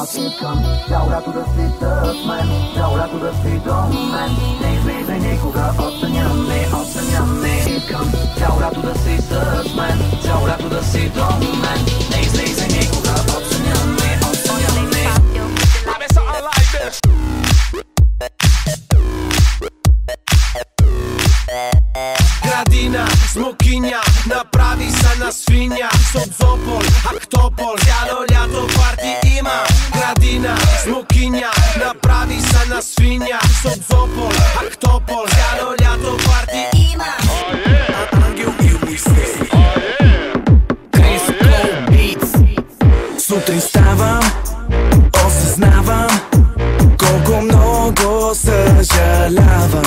Аз искам цял лято да си с мен, цял лято да си до мен. Не излизай никога от съня ми, от съня ми. Искам цял лято да си с мен, цял лято да си до мен. Не излизай никога от съня ми, от съня ми. Gradina, smokinja, направи се на свиня. Соцопол, Актопол, цяло лято парти има. Градина, смокиня, направи се на свиня. Соцопол, Актопол, цяло лято парти има. Ангел и Крис Коу Битс. Сутрин ставам, осъзнавам колко много съжалявам.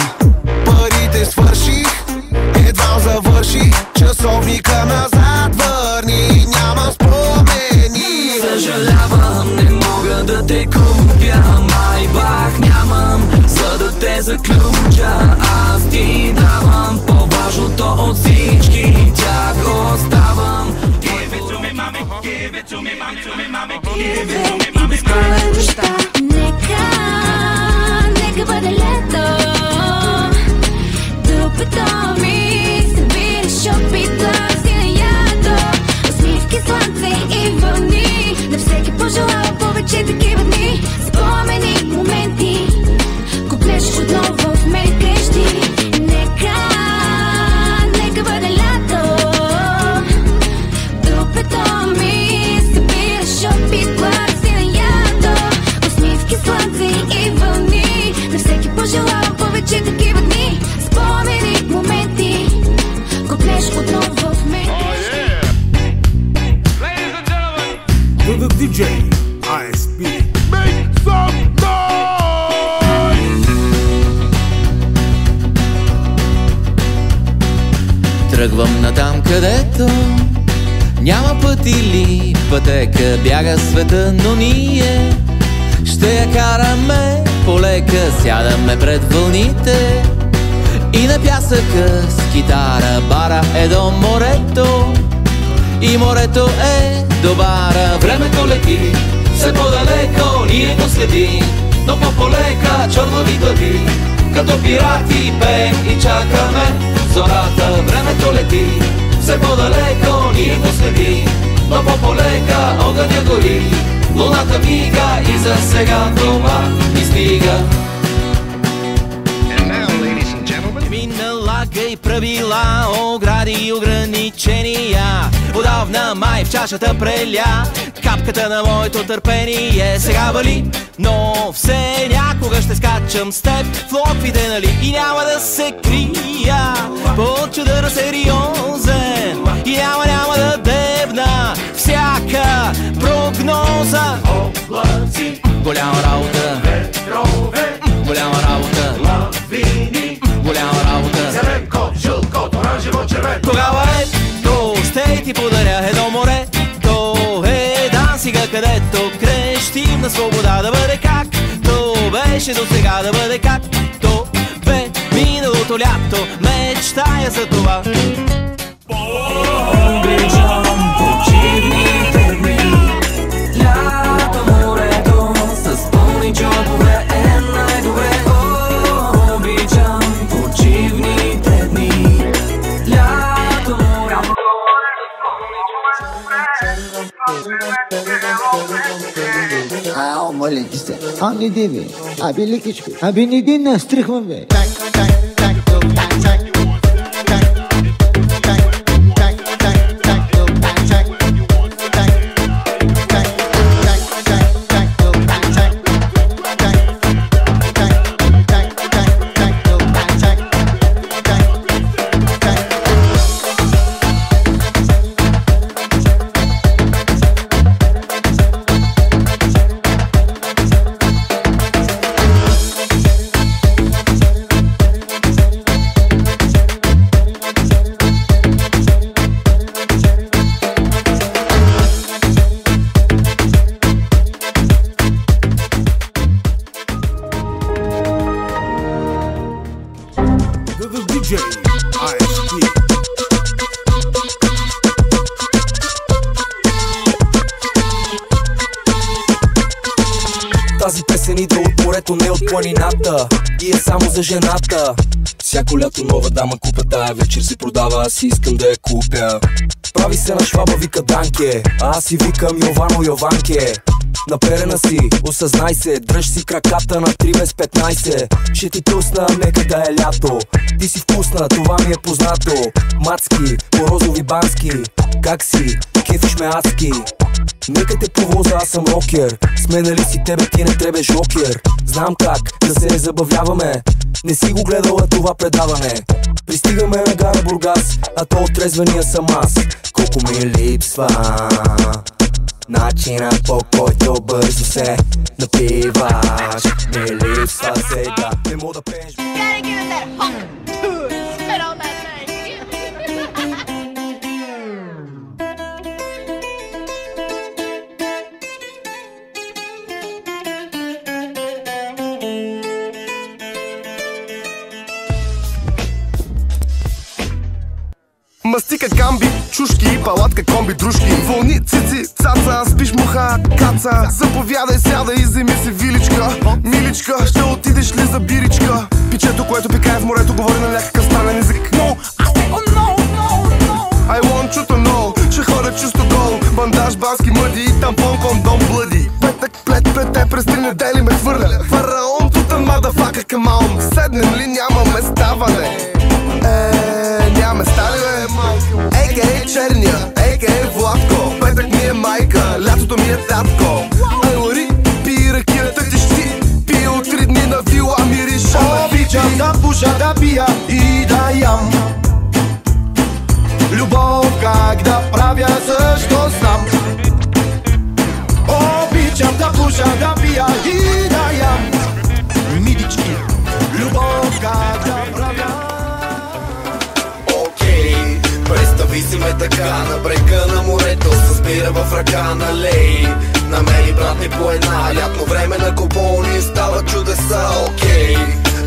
Парите свърших, едва завърши, часовника назад върни, няма спомени. Съжалявам, не мога да те купя, майбах нямам, за да те заключа. Аз ти давам по-важното от всички, тях оставам. Give it to me, mami, give it to me, mami, to me, mami, give it to me, mami, mami. Нека бъде лето, докато ми събираш опита си на ядо. Усмивки, слънце и вълни, на всеки пожелава повече такива дни. Спомени, моменти, купнеш отново в мен къщи. Нека бъде лято, докато ми събираш опита си на ядо. Усмивки, слънце и вълни, на всеки пожелава повече такива дни. Спомени, моменти, купнеш отново в мен. The DJ ISP. Make some noise! Тръгвам натам, където няма път или пътека, бяга света, но ние ще я караме полека. Сядаме пред вълните и на пясъка с китара. Бара е до морето и морето е до бара. Времето лети все по-далеко, ние го следим, но по-полека чернови глави. Като пирати пеем и чакаме зората. Времето лети все по-далеко, ние го следим, но по-полека огъня гори. Луната мига и за сега това ни стига. Ми налагай правила, огради и ограничения. Отдавна май в чашата преля капката на моето търпение. Сега вали, но все някога ще скачам с теб в локвите, нали? И няма да се крия под чадъра сериозен. И няма да дебна всяка прогноза. Облаци, голяма работа, ветрове, голяма работа, лавини, голяма работа. Зелен кот, жълт кот, оранжево, червен. Тогава ето ще ти подаря едно море. То е дансига, където крещим на свобода. Да бъде как то беше до сега, да бъде как то бе миналото лято. Мечтая за това. Обичам почивните дни, лято, морето, с пълни джобове е най-добре. Обичам почивните дни, лято, морето. Ао, моля ти се. Не ди бе. Абе, лекичко. Абе, не ди настрихвам бе. DJ ISP. Ако не от планината и е само за жената. Всяко лято нова дама купа, тая вечер се продава, аз искам да я купя. Прави се на шваба, вика Данке, а аз си викам Йовано Йованке. Наперена си, осъзнай се, дръж си краката на 3 без 15. Ще ти тусна, нека да е лято. Ти си вкусна, това ми е познато. Мацки, по розови бански. Как си? Кефиш ме адски. Нека те повоза, аз съм рокер. Сменали си тебе, ти не требеш рокер. Знам как да се забавляваме. Не си го гледала това предаване. Пристигаме на гара Бургас, а то отрезвения съм аз. Колко ми липсва начина, по който бързо се напиваш. Не липсва сега, не мога да пееш. Мастика, камби, чушки, палатка, комби, дружки. Вълни, цици, цаца, спиш муха, каца. Заповядай, сядай и вземи си виличка. Миличка, ще отидеш ли за биричка? Пичето, което пикае в морето, говори на някакъв странен език. No, I want you to know. Ще ходя чисто гол. Бандаж, бански мъди и тампон, кондом, блъди. Петък, плет пред те, през 3 недели ме хвърля. Фараон, тутан, мадафака, камаун. Седнем ли, нямаме ставане. Няма стали, бе. A.K.A. черния, A.K.A. Владко. Петък ми е майка, лятото ми е татко. Айлари, пи ракия, тътищи. Пия от 3 дни на вила, мириша. Обичам да пуша, да пия и да ям. Любов как да правя, също знам. Обичам да пуша, да пия и да ям. Мидички, любов как да правя. Представи си ме така на брега на морето, с бира в ръка на лей. Намери брат ми по една, лятно време на купони става чудеса, окей.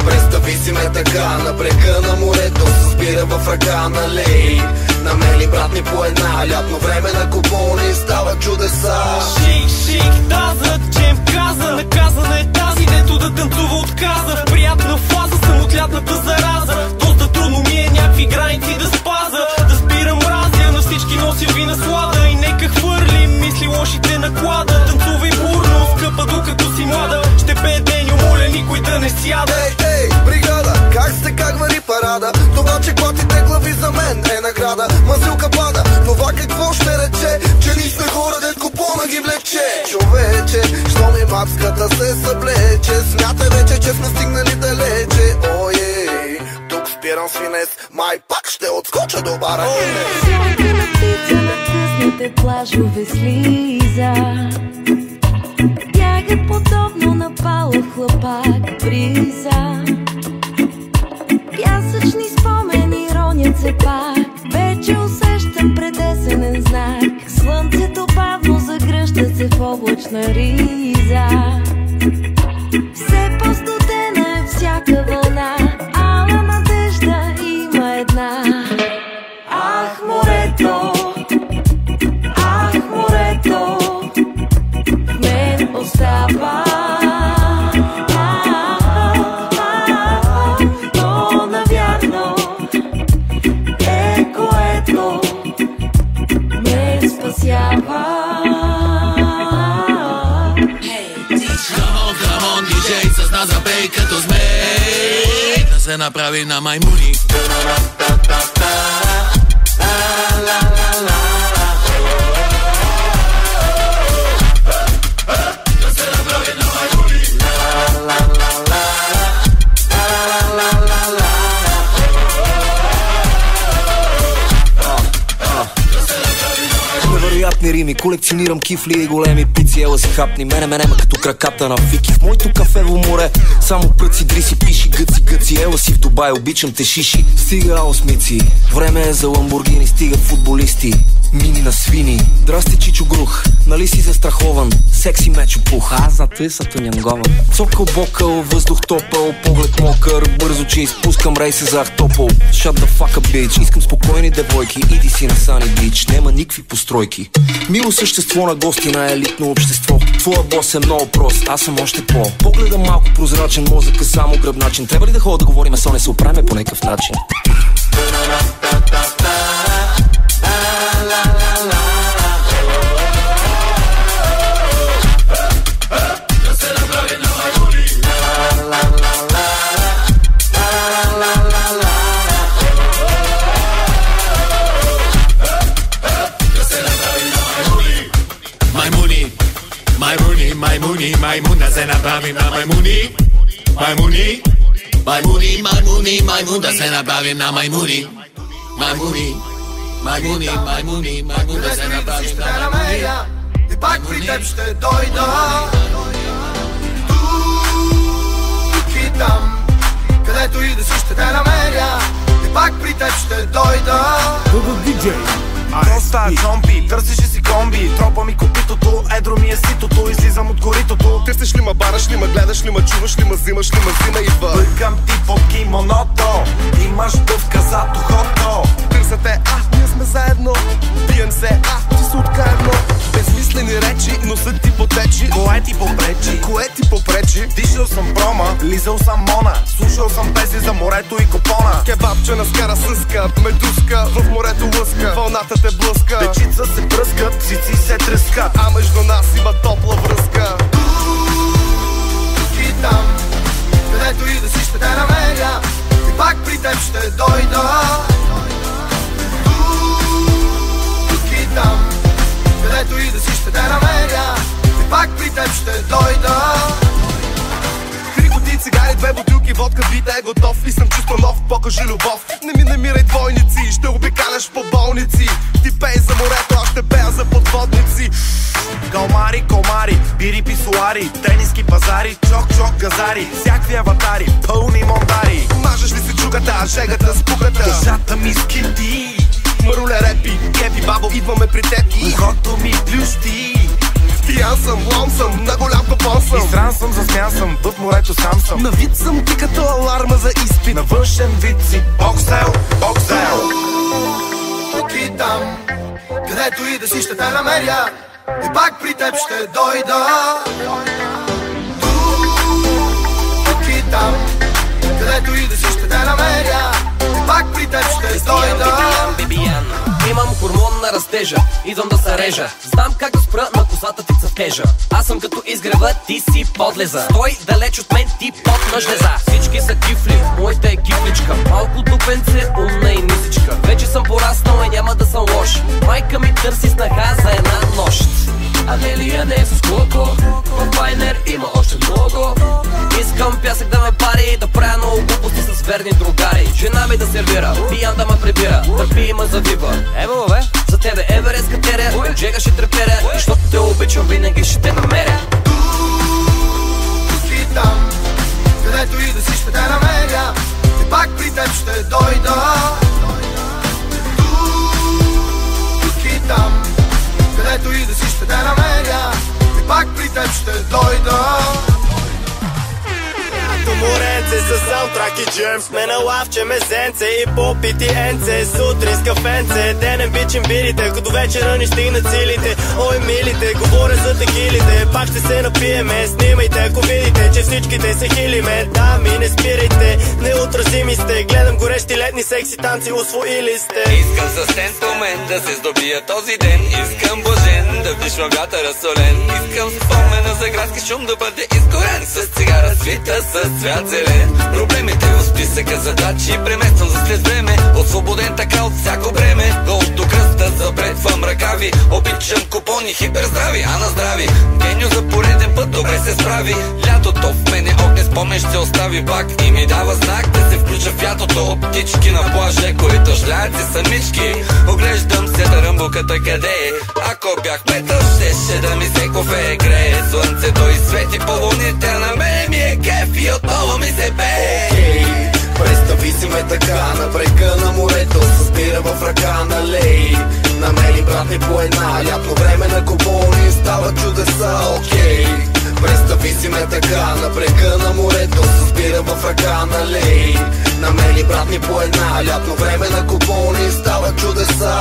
Представи си ме така на брега на морето, с бира в ръка на лей. Намери брат ми по една, лятно време на купони става чудеса. Шик, шик, таза, чем каза, наказана е тази, дето да танцува отказа. В приятна фаза съм от лятната зараза. Доста трудно ми е някакви граници да спаза. Да спирам разя, на всички нося ви наслада. И нека хвърлим мисли лошите наклада. Танцувай бурно, скъпа, докато си млада. Ще пее Деню, моля никой да не сяда. Ей, бригада, как сте, как вари парада? Това, че клатите глави за мен е награда. Мазилка пада, това какво ще рече? Че ние сме хора, дед купона ги влече. Човече, що ми мацката се съблече? Смятай вече, че сме стигнали далече. Ой, тук спирам свинес, май пак ще отскоча до бара. Сянка на птица на късните плажове слиза. Бягат подобно на палъв хлапак бриза. Пясъчни спомени ронят се пак. Вече усещам предесенен знак. Слънцето бавно загръща се в облачна риза. Все по-студена е всяка вълна. Ала надежда има една. Ах, морето, ах, морето, в мен остава. Но навярно е което ме спасява. Come on, DJ, с нас забей като змей. Да се направи на маймуни. Невероятни рими, колекционирам кифли и големи пици. Ела си хапни, мене като краката на Вики. В моето кафево море само пръци, дриси, пиши, гъци. Ела си в Дубай, обичам те шиши. Стига осмици, време е за ламбургини. Стигат футболисти, мини на свини. Здрасти, Чичо Грух, нали си застрахован? Секси мечо пух, аз за той са тунянгован. Цокъл, бокъл, въздух топъл, поглед мокър, бързо че изпускам рейса за Ахтопъл. Shut the fuck up, bitch, искам спокойни девойки. Иди си на Сани Бич, нема никакви постройки. Мило същество на гости на елитно общество. Твоя бос е много прост, аз съм още по. Погледа малко прозрачен, мозъка само гръбначен. Трябва ли да ходя да говорим, со не се оправим по някакъв начин? Маймун да се направим на маймуни. Маймун да се направим на маймуни. Маймун да се направим на маймуни. И пак при теб ще дойда. Тук и там, където и да си ще те намеря. И пак при теб ще дойда. DJ Доста зомби, търсиш си комби. Тропа ми копитото, едро ми е ситото. Излизам от коритото. Търсиш ли ма бараш ли ма гледаш ли ма чуваш ли ма взимаш ли ма взима идва. Бъркам ти под кимоното. Имаш дъвка зад ухото. Търся те, ние сме заедно. Бием се, ти се откаедно. Безмислени речи, носът ти потечи. Кое ти попречи? Кое ти попречи? Дишал съм прома, лизал съм мона. Слушал съм песни за морето и копона. Кебабчена с карасъска, медуска, в морето лъска. Вълната те блъска. Дечица се пръскат, цици се тръскат. А между нас има топла връзка. Тук и там, където и да си ще те намеря. И пак при теб ще дойда. Тук и там, където и да си ще те намеря. И пак при теб ще дойда. Три кутии цигари, 2 бутилки водка, бита е готов. И съм чувства нов, покажи любов. Не ми намирай двойници, ще обикаляш по болници. Ти пей за морето, аз ще пея за подводници. Калмари, комари, бири, писуари, тениски пазари, чок-чок газари, всякакви аватари, пълни мондари. Мажеш ли си чугата, жегата с пуката? Кожата ми скинти. Маруле репи, кепи, бабо, идваме при теб. Ухото ми плющи. Пиян съм, лом съм, на голям капон съм. Изран съм, засмян съм, в морето сам съм. На вид съм ти като аларма за изпит. На външен вид си боксел, боксел. Тук и там, където и да си ще те намеря. И пак при теб ще дойда. Тук и там, където и да си ще те намеря. И пак при теб ще дойда. Имам хормон на растежа, идвам да се режа. Знам как да спра на косата ти цъфтежа. Аз съм като изгрева, ти си подлеза. Стой далеч от мен, ти под на жлеза. Всички са кифли, моята е кифличка. Малко дупенце, умна и нисичка. Вече съм пораснал и няма да съм лош. Майка ми търси снаха за една нощ. Анелия не е с коко, в Пайнер има още много. Искам пясък да ме пари, да правя много глупости с верни другари. Жена ми да сервира, пиян да ме прибира, търпи и ме завива. Ево бе, за тебе Еверест катеря, от джега ще треперя. И защото те обичам, винаги ще те намеря. Тук и там, където и да си ще те намеря. И пак при теб ще дойда. Тук и там, където и да си ще те намеря. И пак при теб ще дойда. Моренце с саундтрак и джерм. Сме на лавче, мезенце и попити енце. Сутрин с кафенце, денем бичим бирите. Ако до вечера ни стигнат силите. Ой милите, говоря за текилите. Пак ще се напиеме, снимайте ако видите, че всичките се хилиме. Дами, не спирайте, неотразими сте. Гледам горещи летни секси танци, усвоили сте. Искам с тенстомен да се здобия този ден. Искам блажен да вдишвам вятъра солен. Искам спомена за градски шум да бъде изгорен. С цигара свита, с цвят зелен. Проблемите в списъка задачи премествам за след време. Освободен така от всяко време. Долу до кръста запретвам ръкави. Обичам купони, хиперздрави, а на здрави. Генio за пореден път добре се справи. Лятото в мене огне спомен ще остави пак. И ми дава знак да се включа в ятото. Птички на плаже, които шляят си самички. Оглеждам се да ръмбуката къде е. Ако бях метъл, щеше да ми се кофе. Грее слънцето и свети по луните. На мен ми е кеф и отново ми се бе. Представи си ме така на брега на морето, с бира в ръка на лей. Намери брат ми по една, лятно време на купони става чудеса, окей. Представи си ме така на брега на морето, с бира в ръка на лей. Намери брат ми по една, лятно време на купони става чудеса.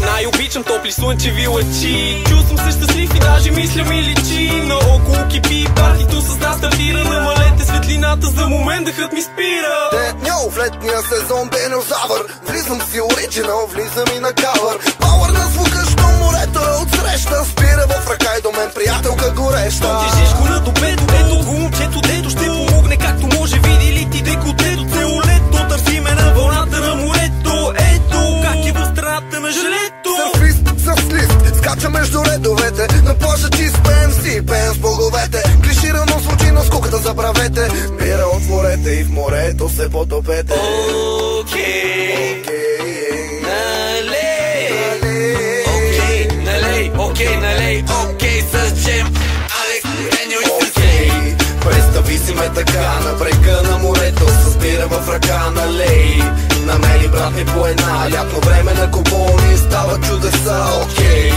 Най-обичам обичам топли слънчеви лъчи. Чувствам се щастлив и даже мисля ми личи. Наоколо кипи партито с нас стартира. Намалете светлината, за момент дъхът ми спира. Ньо, в летния сезон динозавър. Влизам си оригинал, влизам и на кавър. Пауър на звука, що морето е отсреща. Спира в ръка и до мен приятелка гореща. Тежешко на добето, ето го момчето, дето ще помогне както може. Види ли ти декотето, целолето. Търси ме на вълната на морето. Ето как е в страната на желето. Сърфист с лист, скача между редовете. На плажа чист пеем си, пеем с боговете. Клиширано звучи, но скуката забравете. Бира отворете и в морето се потопете. Окей, налей, окей, с Джем, Алекс, Еньо и Сесей. Представи си ме така, на брега на морето, с бира в ръка, налей. Намери брат ми по една, лятно време на купони, става чудеса, окей.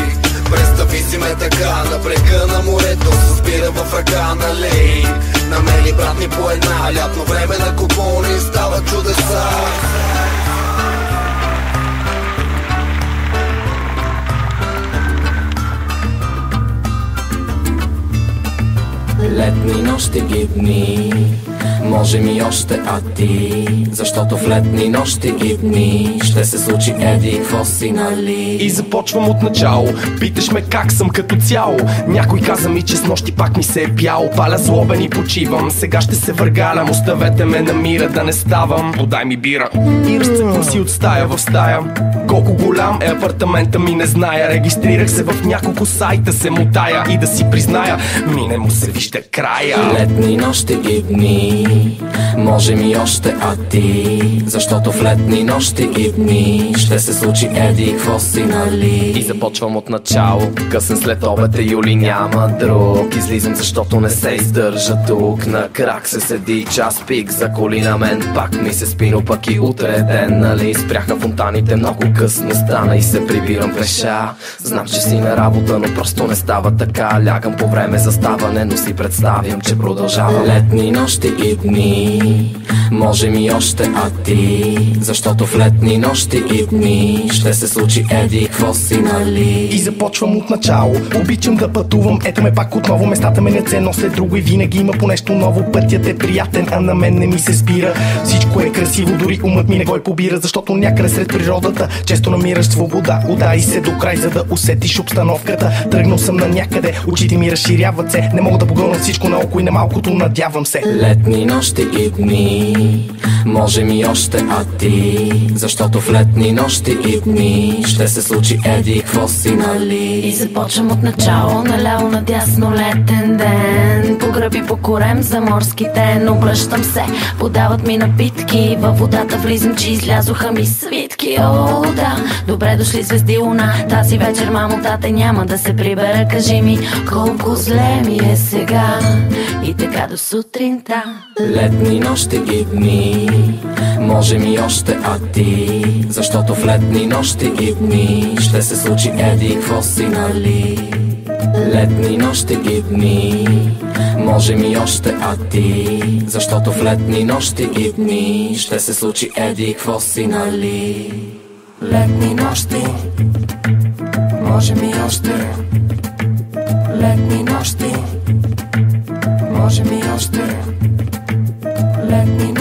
Представи си ме така, на брега на морето, с бира в ръка, налей. Намери брат ми по една, лятно време на купони, става чудеса. Летни нощи и дни, може ми още, а ти? Защото в летни нощи и дни ще се случи еди какво си, нали? И започвам от начало, питаш ме как съм като цяло. Някой каза ми, че с нощи пак ми се е пял. Паля злобен и почивам, сега ще се въргалям. Оставете ме на мира да не ставам. Подай ми бира и разцъквам си от стая в стая. Колко голям е апартамента ми не зная. Регистрирах се в няколко сайта, се мутая. И да си призная, мине му се вижте края. Летни нощи и дни, може ми още, а ти? Защото в летни нощи и дни ще се случи еди какво си, нали? И започвам от начало, късен след обед е юли, няма друг. Излизам защото не се издържа тук. На крак се седи час пик, за коли на мен пак ми се спи, но пък и утре е ден, нали? Спряха фонтаните, много късно стана и се прибирам пеша. Знам, че си на работа, но просто не става така. Лягам по време за ставане, но си представям, че продължавам. Летни нощи и дни, може ми още, а ти? Защото в летни нощи и дни ще се случи еди какво си, нали? И започвам от начало, обичам да пътувам. Ето ме пак отново, местата ме не ценно след друго и винаги има по нещо ново. Пътят е приятен, а на мен не ми се спира. Всичко е красиво, дори умът ми не го е побира. Защото някъде сред природата често намираш свобода. Удай се до край, за да усетиш обстановката. Тръгнал съм на някъде, очите ми разширяват се. Не мога да погълна всичко наоколо и на малкото, надявам се. Летни нощи и дни, може ми още, а ти? Защото в летни нощи и дни ще се случи еди какво си, нали? И започвам от начало, наляво надясно летен ден. По гръби, по корем за морски ден. Обръщам се, подават ми напитки. Във водата влизам, че излязоха ми свитки. О, да, добре дошли звезди луна. Тази вечер, мамо, тате няма да се прибера. Кажи ми, колко зле ми е сега. И така до сутринта. Летни нощи и дни, може ми още, а ти? Защото в летни нощи и дни ще се случи еди какво си, нали? Летни нощи и дни, може ми още, а ти? Защото в летни нощи и дни ще се случи еди какво си, нали? Летни нощи, може ми още. Летни нощи, може ми още. Летни